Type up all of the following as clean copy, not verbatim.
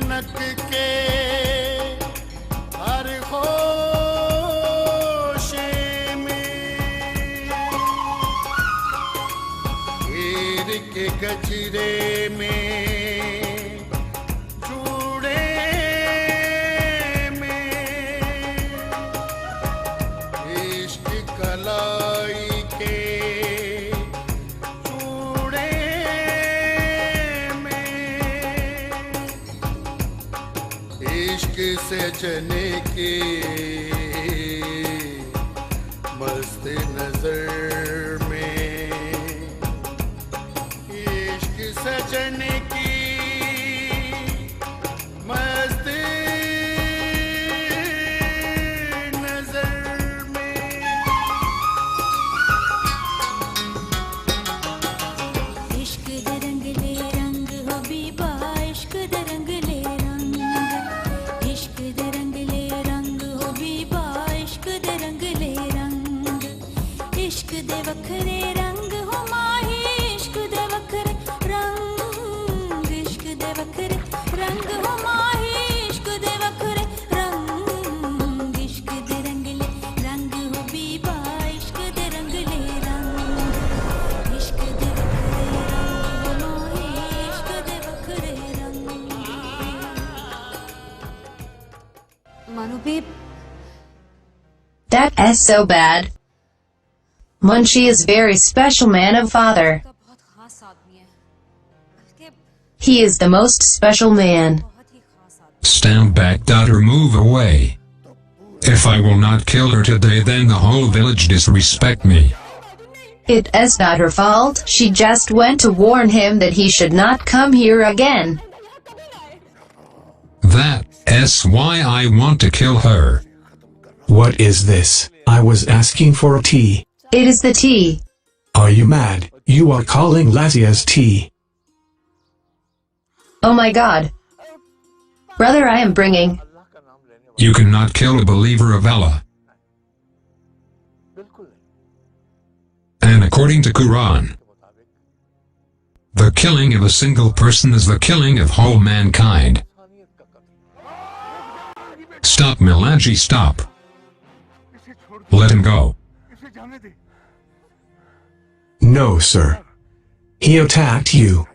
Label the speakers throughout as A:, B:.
A: खनक के हर होशे में हीर के गजरे में जूड़े में इश्क कलाई के जूड़े में इश्क से जने की मस्त नजर में इश्क सजन की मस्त नजर में
B: इश्क दे रंगले रंग हो बीबा इश्क दे रंगले रंग इश्क दे रंगले रंग हो बीबा इश्क दे रंगले रंग इश्क दे वखरे रंग हो माही इश्क दे वखरे रंग इश्क दे वखरे रंग हो माही इश्क दे वखरे रंग इश्क दे रंगले रंग हो बीबा इश्क दे रंगले रंग इश्क दे वखरे रंग हो माही इश्क दे वखरे रंग
C: Manu babe,
D: That is so bad. Munshi is very special man of father.
C: का बहुत खास आदमी है बल्कि
D: He is the most special man.
C: बहुत ही खास आदमी
E: Stand back, daughter, move away. If I will not kill her today, then the whole village disrespect me.
D: It is not her fault. She just went to warn him that he should not come here again.
E: That's why I want to kill her.
F: What is this? I was asking for a tea.
D: It is the tea.
F: Are you mad? You are calling Lazia's tea.
D: Oh my God. Brother, I am bringing.
E: You cannot kill a believer of Allah. And according to Quran, the killing of a single person is the killing of whole mankind. Stop, Milaji, stop. Let him go.
F: No, sir. He attacked you.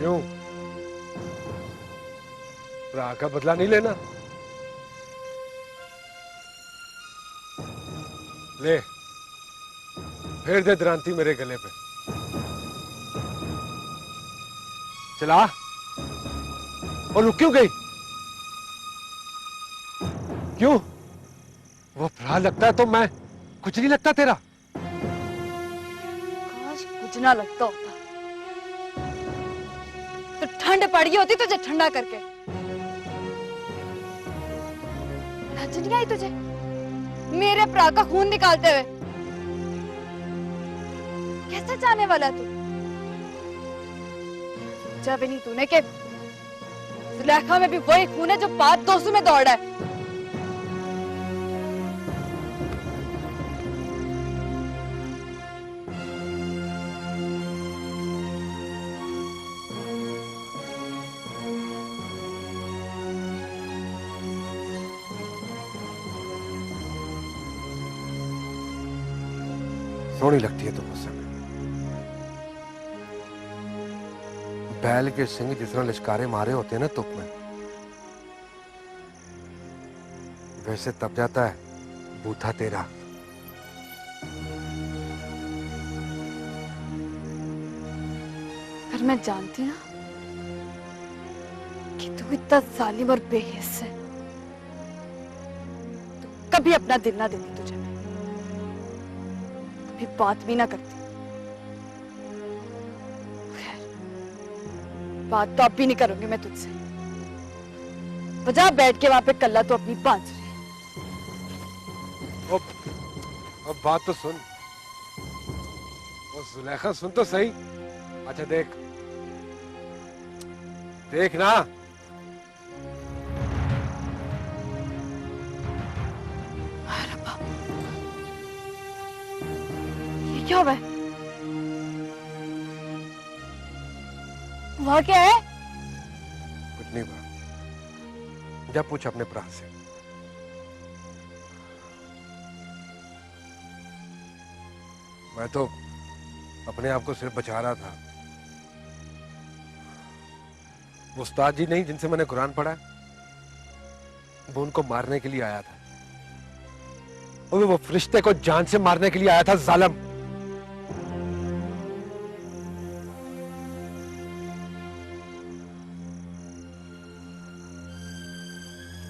G: क्यों? राह का बदला नहीं लेना? ले फेर दे द्रांति मेरे गले पे। चला और रुक क्यों गई? क्यों? वो भरा लगता है तो मैं कुछ नहीं लगता तेरा?
H: काश कुछ ना लगता होता तो ठंड पड़ गई होती तुझे ठंडा करके। लज नहीं आई तुझे मेरे भरा का खून निकालते हुए? कैसे जाने वाला है तू? सोचा भी नहीं तूने कि जुलेखा में भी वही खून है जो बात दोस्तों में दौड़ा है।
G: सोहनी लगती है तुम मुझसे। बैल के सिंह जिस तरह लिशकारे मारे होते हैं ना तुप में, वैसे तब जाता है बूथा तेरा।
H: पर मैं जानती ना कि तू इतना जालिम और बेहिस है, तो कभी अपना दिल ना देती तुझे, मैं कभी बात भी ना करती। खैर, बात तो अब भी नहीं करूंगी मैं तुझसे। बजा बैठ के वहां पे कल्ला तो अपनी बांसुरी।
G: अब बात तो सुन। और जुलेखा सुन तो सही। अच्छा देख, देख ना।
H: ये क्या हुआ है? वहां क्या है?
G: कुछ नहीं हुआ। जा पूछ अपने भरा से। मैं तो अपने आप को सिर्फ बचा रहा था। वो उस्ताद जी नहीं जिनसे मैंने कुरान पढ़ा, वो उनको मारने के लिए आया था। और वो फरिश्ते को जान से मारने के लिए आया था, जालिम।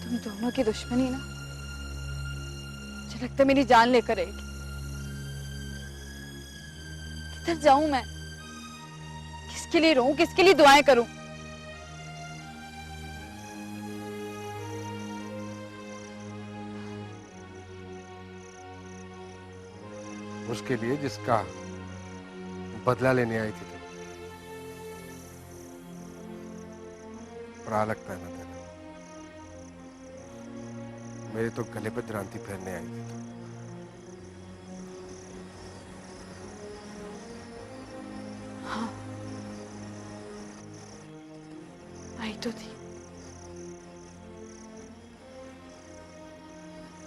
H: तुम दोनों की दुश्मनी ना मुझे लगता है मेरी जान लेकर रहेगी। किधर जाऊं मैं? किसके लिए रोऊं, किसके लिए दुआएं करूं?
G: उसके लिए जिसका बदला लेने आई थी। बुरा लगता है ना तेरा? मेरे तो गले पे द्रांति फेरने आई थी।
H: हाँ, आई तो थी,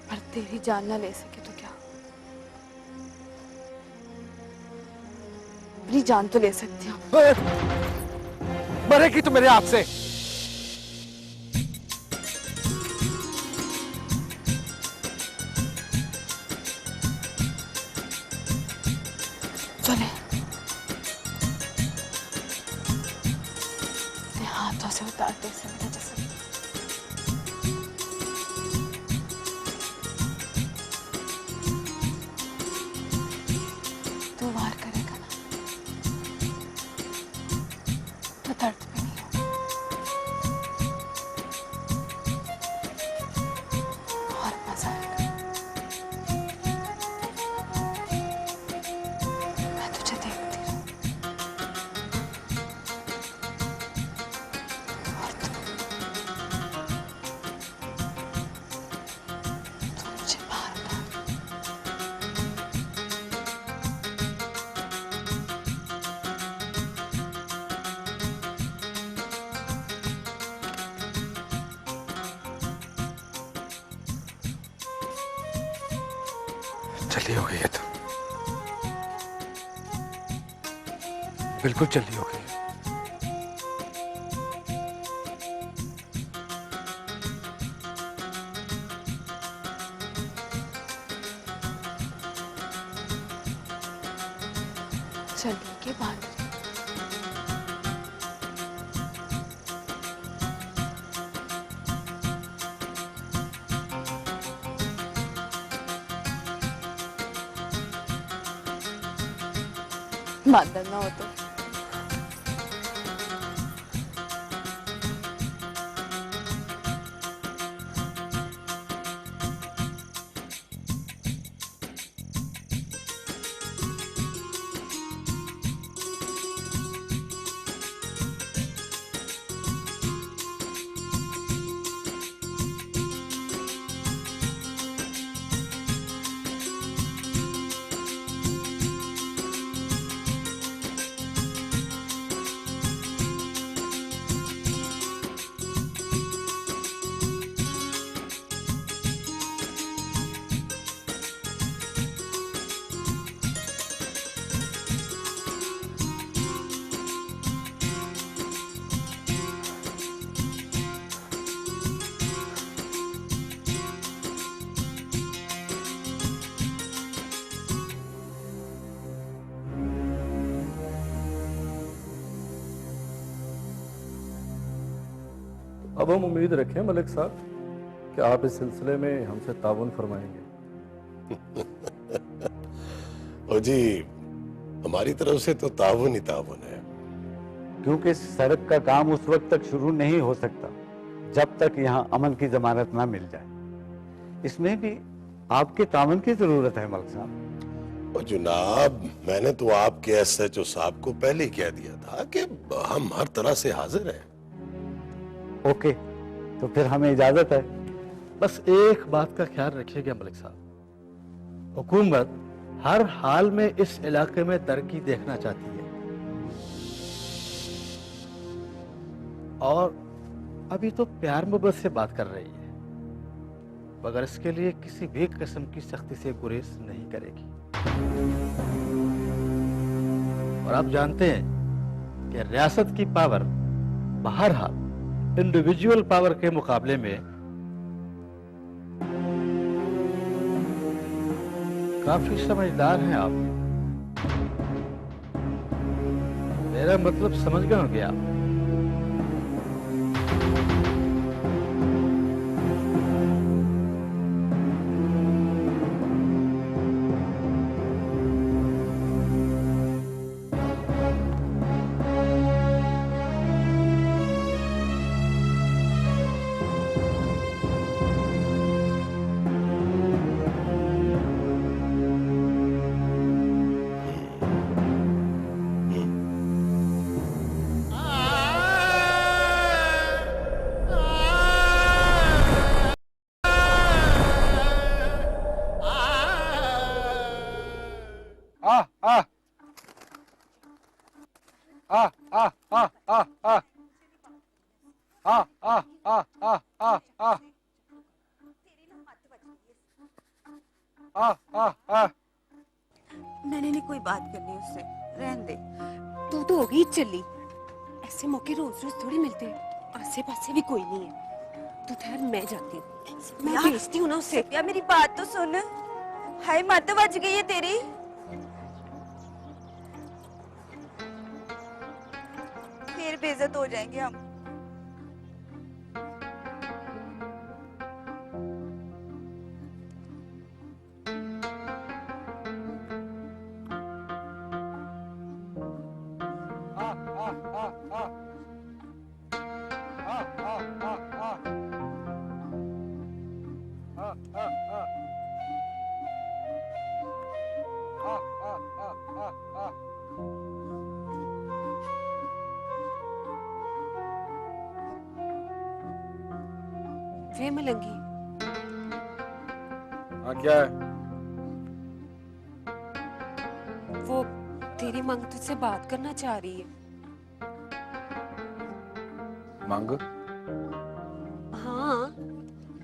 H: पर तेरी जान ना ले सके तो क्या, अपनी जान तो ले सकती हूँ।
G: मरेगी तो मेरे हाथ से।
H: चले, अपने हाथों से उतारते से मेरा जैसे तू वार करेगा ना तो दर्द भी नहीं होगा और मजा आएगा। मैं तुझे देखती रहूं और तू मुझे बार बार
G: चली हो गई है तो बिल्कुल चली हो गई।
H: चलने के बाद मादर ना हो तो
I: अब हम उम्मीद रखें मलिक साहब कि आप इस सिलसिले में हमसे ताउन फरमाएंगे।
J: ओ जी, हमारी तरफ से तो ताउन ही ताउन है।
K: क्योंकि इस सड़क का काम उस वक्त तक शुरू नहीं हो सकता जब तक यहाँ अमन की जमानत ना मिल जाए। इसमें भी आपके ताउन की जरूरत है मलिक साहब।
J: और जनाब, मैंने तो आपके SHO साहब को पहले ही कह दिया था कि हम हर तरह से हाजिर हैं।
K: ओके, तो फिर हमें इजाजत है।
I: बस एक बात का ख्याल रखिएगा मलिक साहब, हुकूमत हर हाल में इस इलाके में तरक्की देखना चाहती है और अभी तो प्यार मोहब्बत से बात कर रही है, मगर इसके लिए किसी भी किस्म की सख्ती से गुरेज नहीं करेगी। और आप जानते हैं कि रियासत की पावर बहरहाल इंडिविजुअल पावर के मुकाबले में काफी समझदार हैं आप। मेरा मतलब समझ गए होंगे आप।
L: मैंने नहीं कोई बात करनी उससे, रहने दे। तो होगी चली। ऐसे मौके रोज रोज थोड़ी मिलते हैं, आसे पासे भी कोई नहीं है। तो खैर मैं जाती हूँ, मैं भेजती हूँ ना उससे।
B: यार मेरी बात तो सुन। हाय मत बज गई है तेरी। फिर बेइज्जत हो जाएंगे हम।
L: वे मलंगी,
G: हाँ क्या है?
L: वो तेरी मांग तुझसे बात करना चाह रही है।
G: मांग?
L: हाँ,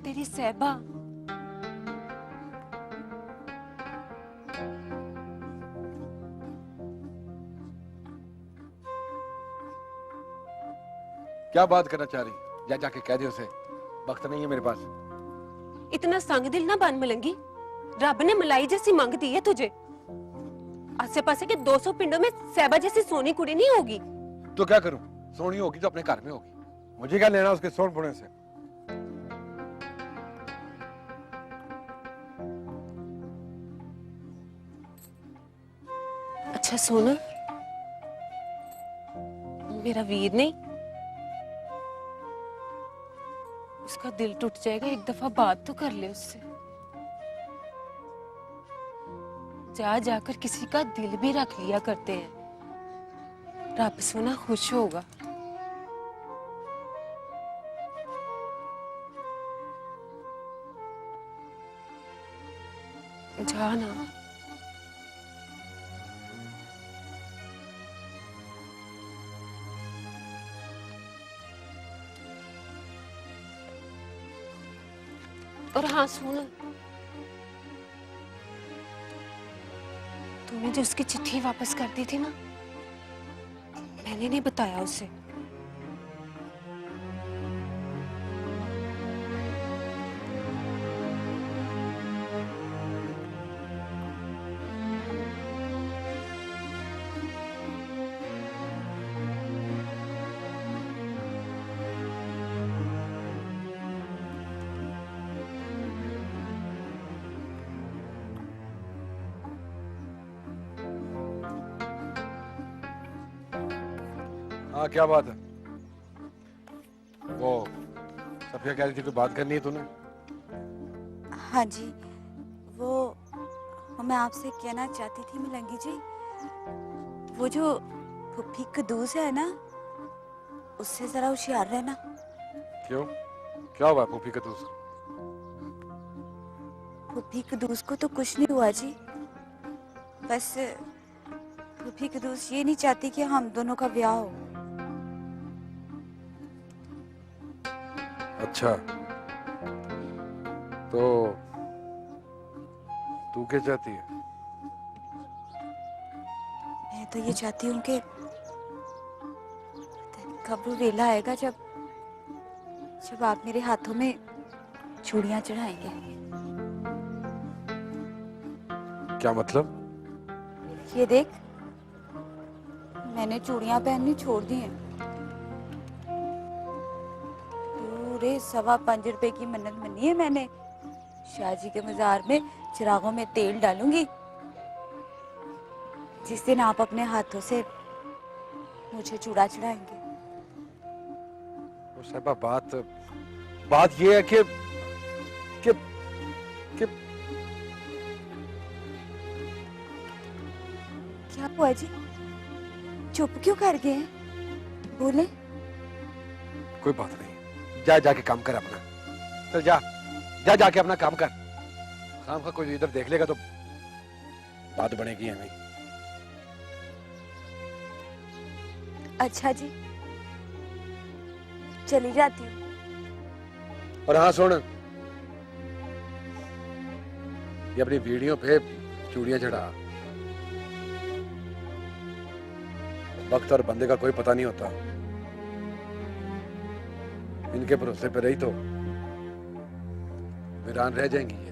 L: तेरी सहबा।
G: क्या बात करना चाह रही? जा जाके कह दे उसे, वक्त नहीं है मेरे पास।
L: इतना संग दिल ना बन मलंगी, रब ने मलाई जैसी मांग दी है तुझे। आसे पासे के 200 पिंडों में सहबा जैसी सोनी कुड़ी नहीं होगी।
G: तो क्या करूं? सोनी होगी तो अपने घर में होगी, मुझे क्या लेना उसके सोन पुणे से।
L: अच्छा सोना, मेरा वीर नहीं, उसका दिल टूट जाएगा, एक दफा बात तो कर ले उससे। जा जाकर किसी का दिल भी रख लिया करते हैं, रब सोना खुश होगा। जा ना। और हाँ सुन, तूने जो उसकी चिट्ठी वापस कर दी थी ना, मैंने नहीं बताया उसे।
G: हाँ क्या बात है? वो सफिया कह रही थी कोई बात करनी है तूने?
M: हाँ जी, वो मैं आपसे कहना चाहती थी मिलंगी जी, वो जो फुफ्फी कदूस है ना, उससे जरा होशियार रहना।
G: क्यों? क्या हुआ फुफ्फी कदूस?
M: फुफ्फी कदूस को तो कुछ नहीं हुआ जी, बस फुफ्फी कदूस ये नहीं चाहती कि हम दोनों का ब्याह हो।
G: अच्छा, तो तू क्या चाहती है?
M: मैं तो ये चाहती हूँ कि कब वो वेला आएगा जब जब आप मेरे हाथों में चूड़ियां चढ़ाएंगे।
G: क्या मतलब?
M: ये देख, मैंने चूड़ियां पहननी छोड़ दी हैं। पूरे 5.25 रुपए की मन्नत मनी है मैंने, शाह जी के मजार में चिरागों में तेल डालूंगी जिस दिन आप अपने हाथों से मुझे चूड़ा चढ़ाएंगे।
G: साहिबा बात ये है कि
M: क्या हुआ जी, चुप क्यों कर गए? बोले।
G: कोई बात नहीं, जा जाके काम कर अपना। चल जा जाके अपना काम कर। काम का कोई इधर देख लेगा तो बात बनेगी हमें।
M: अच्छा जी, चली जाती हूँ।
G: और हाँ सुन, ये अपनी वीडियो पे चूड़ियां चढ़ा। वक्त और बंदे का कोई पता नहीं होता, इनके भरोसे पे रही तो वीरान रह जाएंगी ये।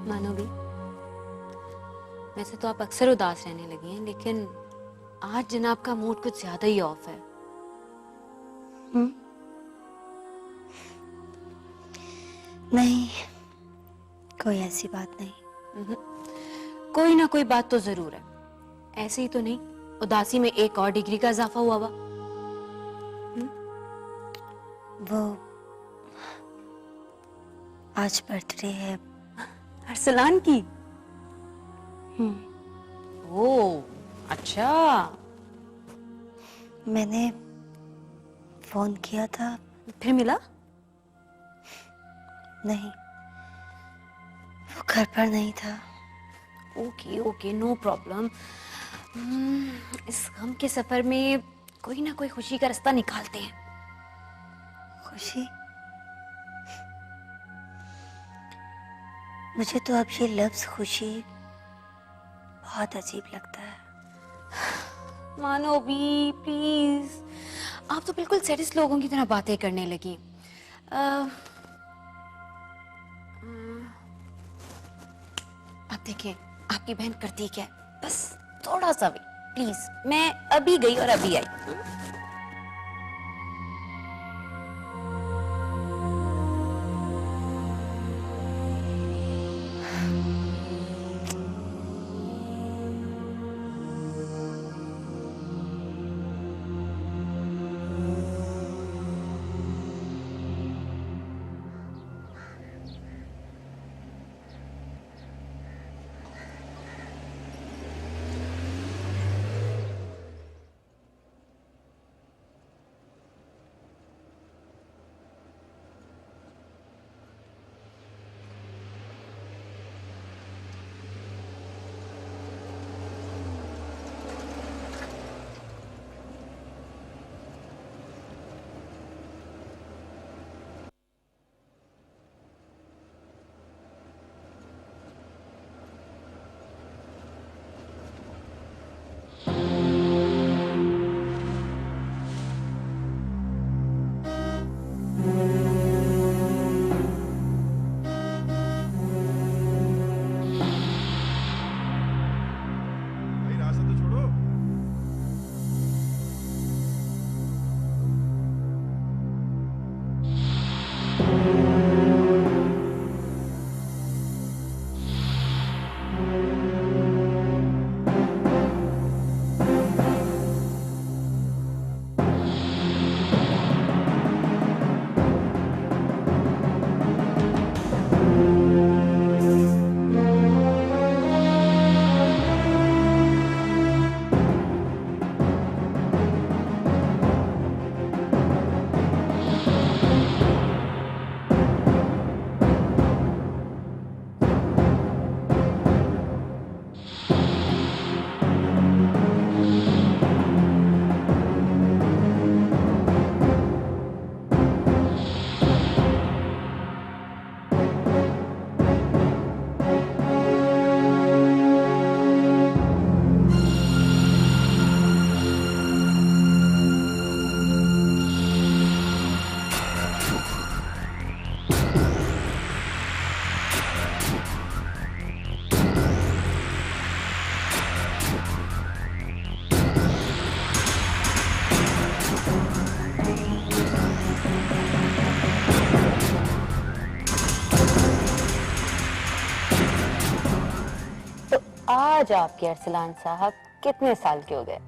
C: मानो भी, वैसे तो आप अक्सर उदास रहने लगी हैं, लेकिन आज जनाब का मूड कुछ ज्यादा ही ऑफ है।
M: नहीं, कोई ऐसी बात नहीं।
C: कोई ना कोई बात तो जरूर है, ऐसे ही तो नहीं। उदासी में एक और डिग्री का इजाफा हुआ हुआ।
M: वो आज बर्थडे है
C: अरसलान की। ओह अच्छा।
M: मैंने फोन किया था,
C: फिर मिला?
M: नहीं, वो घर पर नहीं था।
C: Okay okay, no problem. इस गम के सफर में कोई ना कोई खुशी का रास्ता निकालते हैं।
M: खुशी? मुझे तो अब ये लफ्ज खुशी बहुत अजीब लगता है।
C: मानो भी प्लीज, आप तो बिल्कुल सैडिस्ट लोगों की तरह बातें करने लगी। आप देखें आपकी बहन करती क्या है, बस थोड़ा सा भी प्लीज। मैं अभी गई और अभी आई। आज आपके अरसलान साहब कितने साल के हो गए?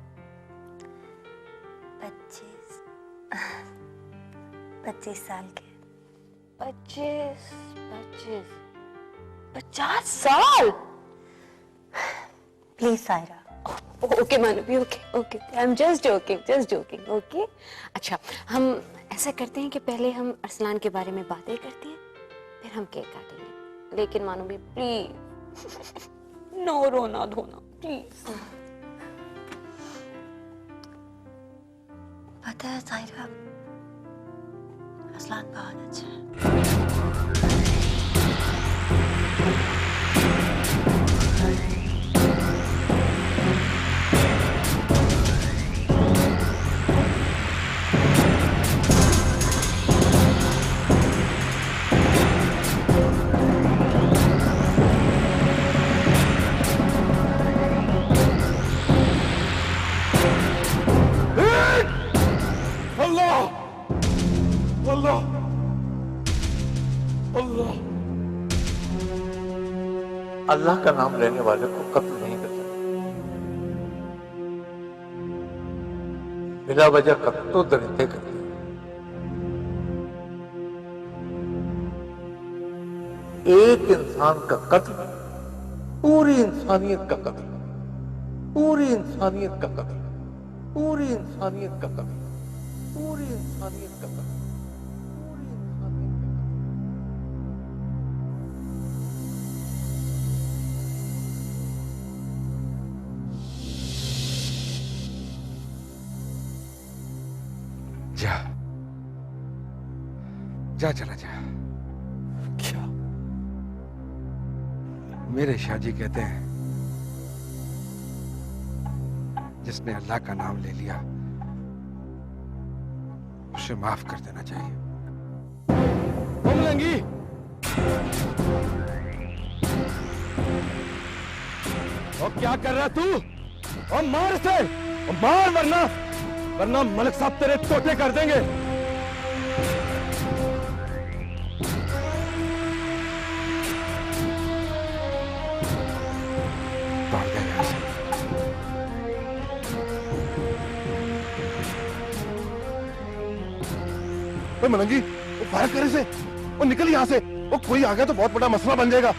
M: 25 साल के।
C: 50 साल?
M: प्लीज सायरा।
C: ओके मानवी, okay okay, I am just joking okay. अच्छा, हम ऐसा करते हैं कि पहले हम अरसलान के बारे में बातें करते हैं, फिर हम केक काटेंगे। लेकिन मानवी प्लीज, नो रोना धोना प्लीज।
M: पता है सायरा, अरसलान बहुत अच्छा है।
N: अल्लाह का नाम लेने वाले को कत्ल नहीं करता।
G: बिना वजह कत्ल तो दरिंदे करते हैं। एक इंसान का कत्ल पूरी इंसानियत का कत्ल, पूरी इंसानियत का कत्ल, पूरी इंसानियत का कत्ल, पूरी इंसानियत का कत्ल। जा जा चला जा।
I: क्या?
G: मेरे शाहजी कहते हैं जिसने अल्लाह का नाम ले लिया उसे माफ कर देना चाहिए।
I: लंगी, और क्या कर रहा तू? और मार से, और मार, वरना मलिक साहब तेरे टोटे कर देंगे।
G: दौड़ गया यहाँ से।
N: मलंगी, वो फायर करे से, वो निकल यहाँ से। वो कोई आ गया तो बहुत बड़ा मसला बन जाएगा।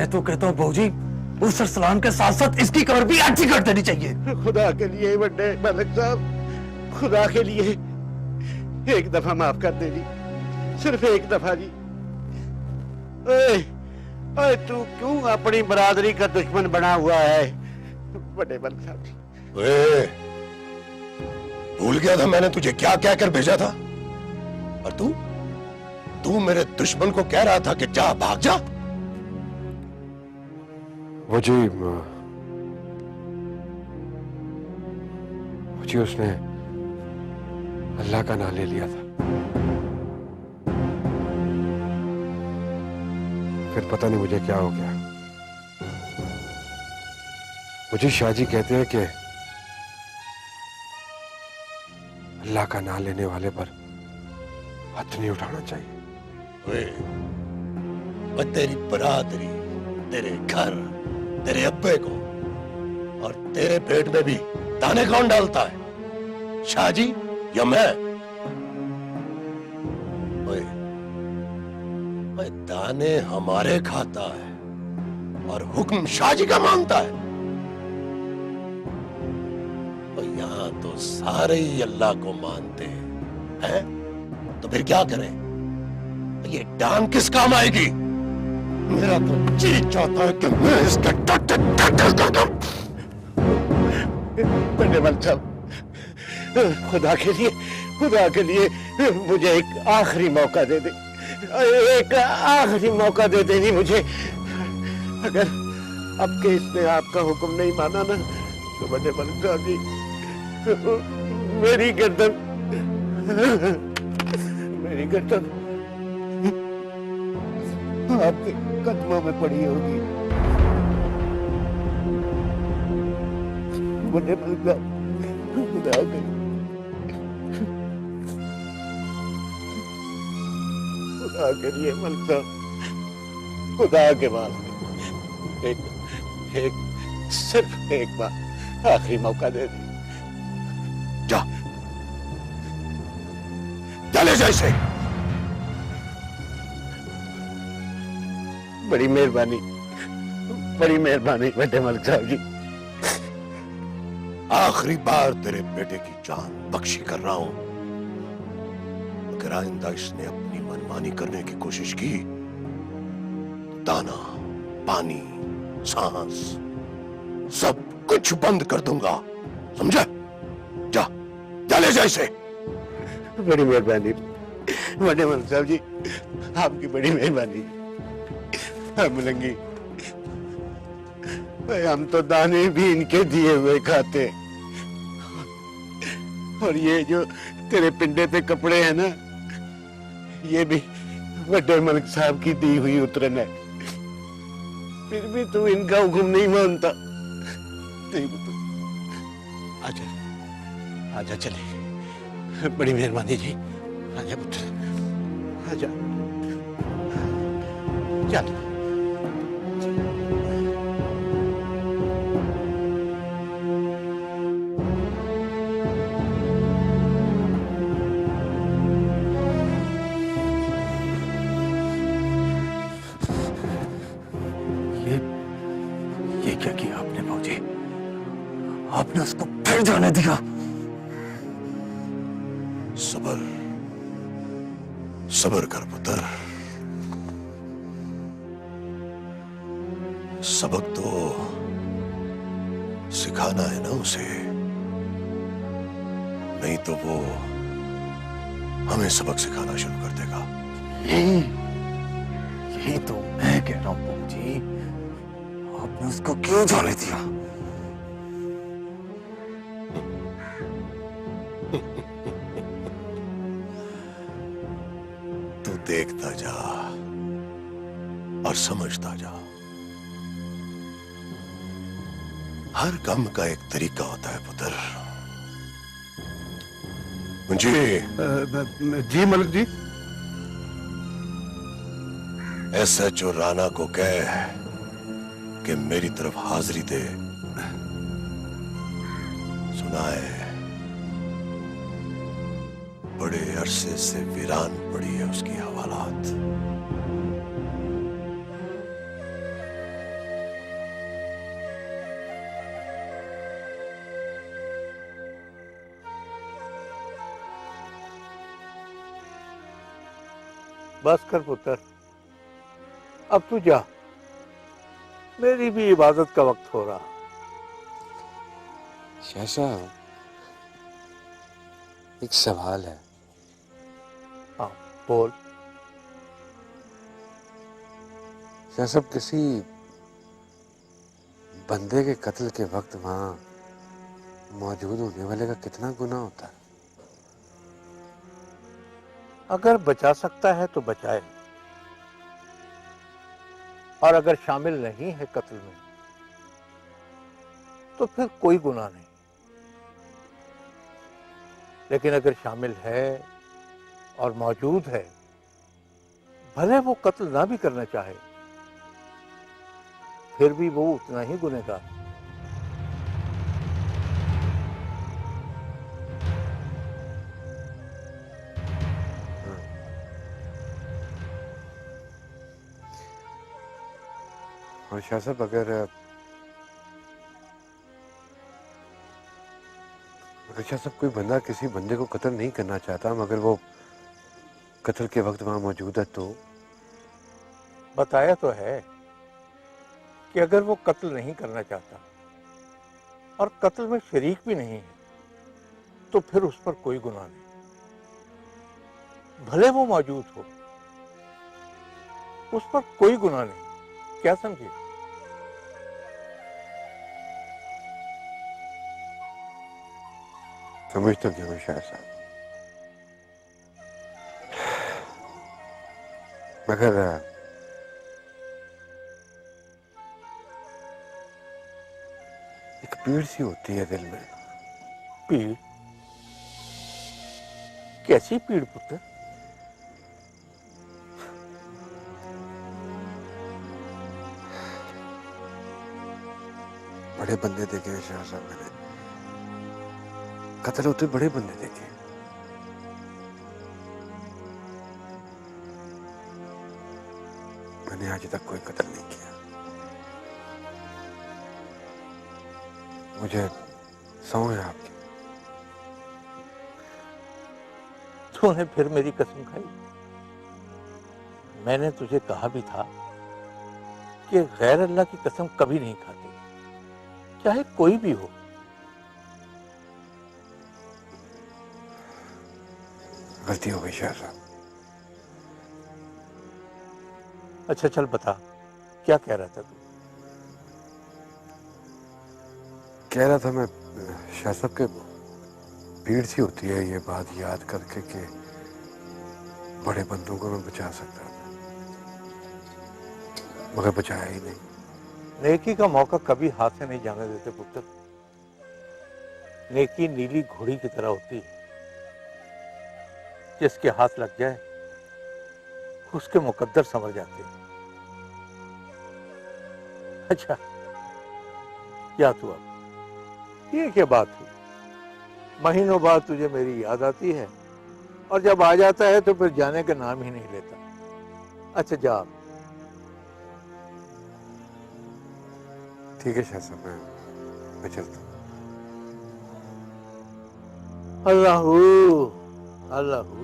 I: तो कहता हूँ बहू जी, उस अरसलान के साथ साथ इसकी कबर भी अच्छी कर देनी चाहिए।
N: खुदा के लिए बड़े मलिक साहब, खुदा के लिए एक दफा माफ कर दे जी, सिर्फ एक दफा जी। ओए,
K: अरे तू क्यों अपनी बरादरी का दुश्मन बना हुआ है बड़े मलिक साहब जी?
J: ओए, भूल गया था मैंने तुझे क्या कहकर भेजा था? और तू मेरे दुश्मन को कह रहा था कि जा, भाग जा।
N: मुझे उसने अल्लाह का नाम ले लिया था। फिर पता नहीं मुझे क्या हो गया। मुझे शाहजी कहते हैं कि अल्लाह का नाम लेने वाले पर हाथ नहीं उठाना चाहिए।
J: ओए, मैं तेरी बरादरी, तेरे घर, तेरे अब्बे को और तेरे पेट में भी दाने कौन डालता है, शाहजी या मैं? ओए, दाने हमारे खाता है और हुक्म शाहजी का मानता है। और यहां तो सारे ही अल्लाह को मानते हैं, तो फिर क्या करें? ये डांग किस काम आएगी? मेरा तो जी चाहता है कि मैं इसके
K: बड़े मलिक साहब, खुदा के लिए मुझे एक आखिरी मौका दे दे, एक आखिरी मौका दे देनी मुझे। अगर अब के इसने आपका हुक्म नहीं माना ना तो बड़े मलिक साहब जी मेरी गर्दन आपके कदमों में पड़ी होगी। बड़े मलिक साहब, खुदा के लिए मलिक साहब, खुदा के वास्ते सिर्फ एक बार आखिरी मौका दे दे।
J: चले जैसे।
K: बड़ी मेहरबानी बड़े मलिक साहब जी।
J: आखिरी बार तेरे बेटे की जान बख्शी कर रहा हूं। अगर आइंदा इसने अपनी मनमानी करने की कोशिश की, दाना, पानी, सांस सब कुछ बंद कर दूंगा, समझा? जा, चले जैसे।
K: बड़ी मेहरबानी बड़े मलिक साहब जी, आपकी बड़ी मेहरबानी। मलंगी, हम तो दाने भी इनके दिए हुए खाते, और ये जो तेरे पिंडे पे कपड़े हैं ना, ये भी बड़े मलिक साहब की दी हुई उतरन है। फिर भी तू इनका हुक्म नहीं मानता। नहीं पुत्र, आजा चले। बड़ी मेहरबानी जी, आजा पुत्र, आजा, चल।
O: ये क्या किया आपने बाबूजी? आपने उसको फिर जाने दिया?
J: सबर कर पुत्र, सबक तो सिखाना है ना उसे, नहीं तो वो हमें सबक सिखाना शुरू कर देगा।
O: यही तो मैं कह रहा हूं बाबूजी, आपने उसको क्यों जाने दिया?
J: देखता जा और समझता जा। हर काम का एक तरीका होता है पुत्र।
N: जी मलिक जी।
J: SHO राणा को कह कि मेरी तरफ हाजिरी दे। सुना है बड़े अरसे से वीरान पड़ी है उसकी हवालात।
K: बस कर पुत्र, अब तू जा।
G: मेरी भी इबादत का वक्त हो रहा।
P: शाह साहब, एक सवाल है।
G: हाँ बोल।
P: शाह साहब, किसी बंदे के कत्ल के वक्त वहां मौजूद होने वाले का कितना गुनाह होता है?
G: अगर बचा सकता है तो बचाए, और अगर शामिल नहीं है कत्ल में तो फिर कोई गुनाह नहीं। लेकिन अगर शामिल है और मौजूद है, भले वो कत्ल ना भी करना चाहे, फिर भी वो उतना ही गुनहगार है।
P: और शाह साहब, अगर शाह साहब कोई बंदा किसी बंदे को कत्ल नहीं करना चाहता, मगर वो कत्ल के वक्त वहां मौजूद है, तो
G: बताया तो है कि अगर वो कत्ल नहीं करना चाहता और कत्ल में शरीक भी नहीं है, तो फिर उस पर कोई गुनाह नहीं, भले वो मौजूद हो, उस पर कोई गुनाह नहीं। क्या समझे?
P: समझ तो गया शाह साहब, मगर एक पीड़ सी होती है दिल में।
G: पीड़? कैसी पीड़ पुत्र?
P: बड़े बंदे देखे हैं शाह साहब, मैंने कत्ल होते बड़े बंदे देखे। मैंने आज तक कोई कत्ल नहीं किया। मुझे सौं है आपकी।
G: तूने फिर मेरी कसम खाई। मैंने तुझे कहा भी था कि गैर अल्लाह की कसम कभी नहीं खाते, चाहे कोई भी हो।
P: गलती हो गई शाह साहब।
G: अच्छा चल बता, क्या कह रहा था तू?
P: कह रहा था मैं शाह साहब के पीड़ सी होती है ये बात याद करके कि बड़े बंदों को मैं बचा सकता था, मगर बचाया ही नहीं।
G: नेकी का मौका कभी हाथ से नहीं जाने देते पुत्र। नेकी नीली घोड़ी की तरह होती है, जिसके हाथ लग जाए उसके मुकद्दर समझ जाते हैं। अच्छा क्या तू अब ये क्या बात हुई? महीनों बाद तुझे मेरी याद आती है और जब आ जाता है तो फिर जाने का नाम ही नहीं लेता। अच्छा जा।
P: ठीक है शाह साहब, मैं चलता हूँ।
G: अल्लाहू अल्लाहू।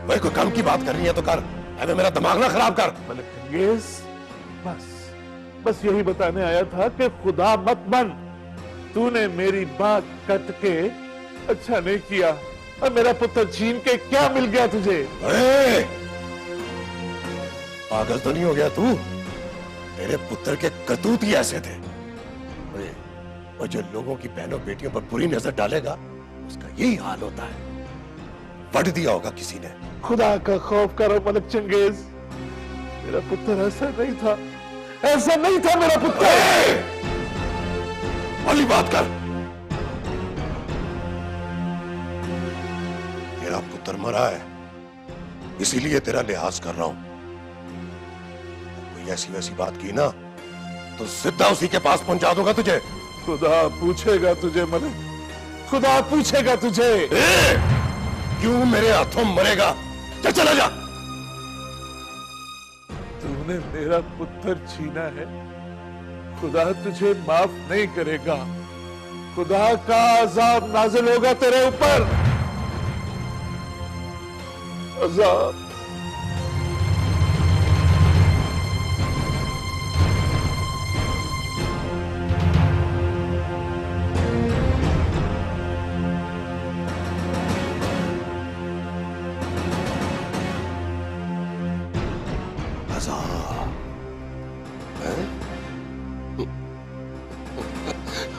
J: भाई कोई काम की बात कर रही है तो कर, अबे मेरा दिमाग ना खराब कर।
N: मलिक चंगेज, बस यही बताने आया था कि खुदा मत बन। तूने मेरी बात कट के अच्छा नहीं किया, और मेरा पुत्र छीन के क्या मिल गया तुझे?
J: पागल तो नहीं हो गया तू? तेरे पुत्र के करतूत ही ऐसे थे। और जो लोगों की बहनों बेटियों पर बुरी नजर डालेगा उसका यही हाल होता है। वट दिया होगा किसी ने।
N: खुदा का खौफ करो मलिक चंगेज, मेरा पुत्र ऐसा नहीं था, ऐसा नहीं था मेरा पुत्र।
J: वाली बात कर। तेरा पुत्र मरा है, इसीलिए तेरा लिहाज कर रहा हूं। कोई ऐसी वैसी बात की ना तो सीधा उसी के पास पहुंचा दूंगा तुझे।
N: खुदा पूछेगा तुझे मलिक, खुदा पूछेगा तुझे।
J: क्यों मेरे हाथों मरेगा? चला जा।
N: तूने मेरा पुत्र छीना है, खुदा तुझे माफ नहीं करेगा। खुदा का अजाब नाजिल होगा तेरे ऊपर। अजाब।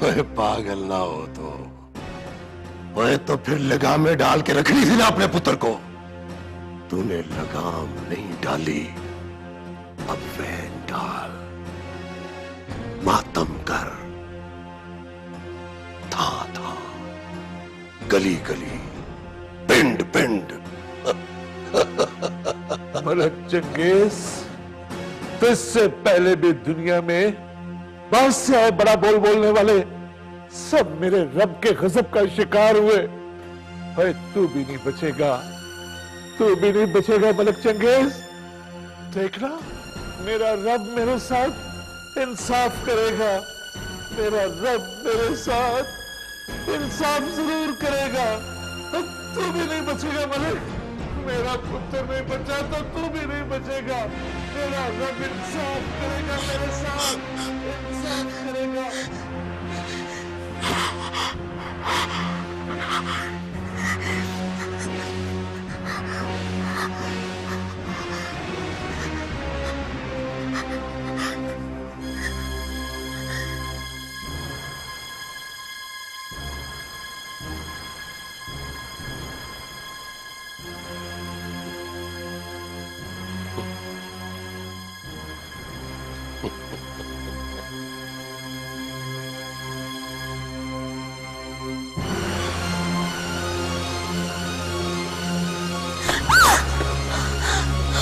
J: ओए पागल ना हो तो ओए तो फिर लगाम में डाल के रखनी थी ना अपने पुत्र को। तूने लगाम नहीं डाली, अब वैन डाल, मातम कर, था गली गली, पिंड पिंड।
N: मलक चंगेज, तुझसे पहले भी दुनिया में बहुत से और बड़ा बोल बोलने वाले सब मेरे रब के गजब का शिकार हुए। भाई तू भी नहीं बचेगा, तू भी नहीं बचेगा मलक चंगेज। देखना मेरा रब मेरे साथ इंसाफ करेगा, मेरा रब मेरे साथ इंसाफ जरूर करेगा। तू भी नहीं बचेगा मलिक, मेरा पुत्र नहीं बचा तो तू भी नहीं बचेगा। मेरा रब इंसाफ करेगा, मेरे साथ इंसाफ करेगा।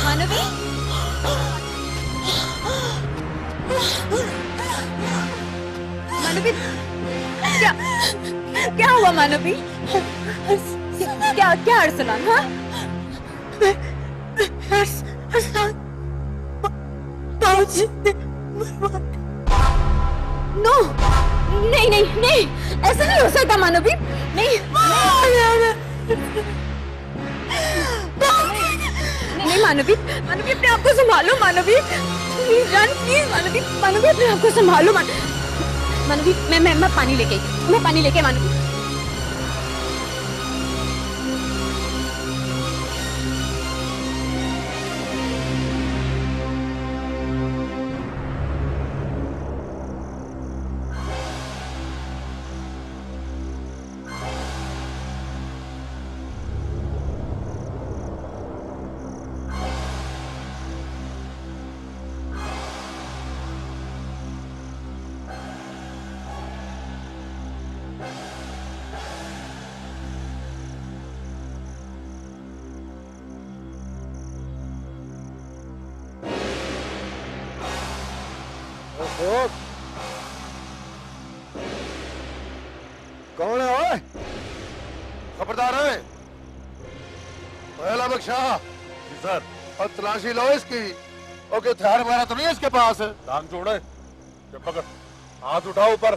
B: मानवी, मानवी, क्या क्या हुआ मानवी? क्या क्या अरसलान? हाँ अरसलान बाबूजी ने नो, नहीं नहीं नहीं, ऐसा नहीं हो सकता मानवी, नहीं नहीं मानवी, मानवी अपने आप को संभालो मानवी, प्लीज जान, प्लीज मानवी, मानवी अपने आप को संभालो। मानवी मैं पानी लेके आई, मैं पानी लेके मानवी।
P: कौन है ओए? खबरदार है। पहला बख्शा सर, और तलाशी लो इसकी। ओके, हथियार वगैरह तो नहीं है इसके पास?
N: टांग जोड़े, पकड़, हाथ उठाओ ऊपर।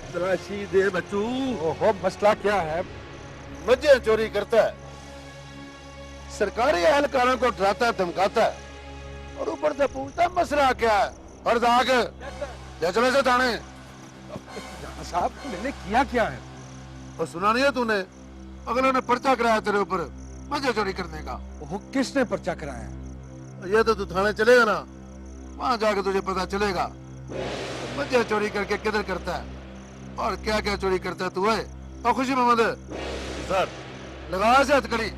N: तलाशी दे बच्चू। ओहो, मसला क्या है?
P: मजे चोरी करता है, सरकारी एहलकारों को डराता है, धमकाता है, और ऊपर से पूछता है मसला क्या है। और जाग ले चलो से थाने।
N: साहब मैंने किया क्या है?
P: और सुना नहीं है तूने? अगले ने पर्चा कराया तेरे ऊपर मजे चोरी करने का।
N: वो किसने पर्चा कराया?
P: ये तो तू थाने चलेगा ना, वहां जाके तुझे पता चलेगा मजे चोरी करके किधर करता है और क्या क्या चोरी करता है तू है। और खुशी मोहम्मद सर, लगा से हथकड़ी।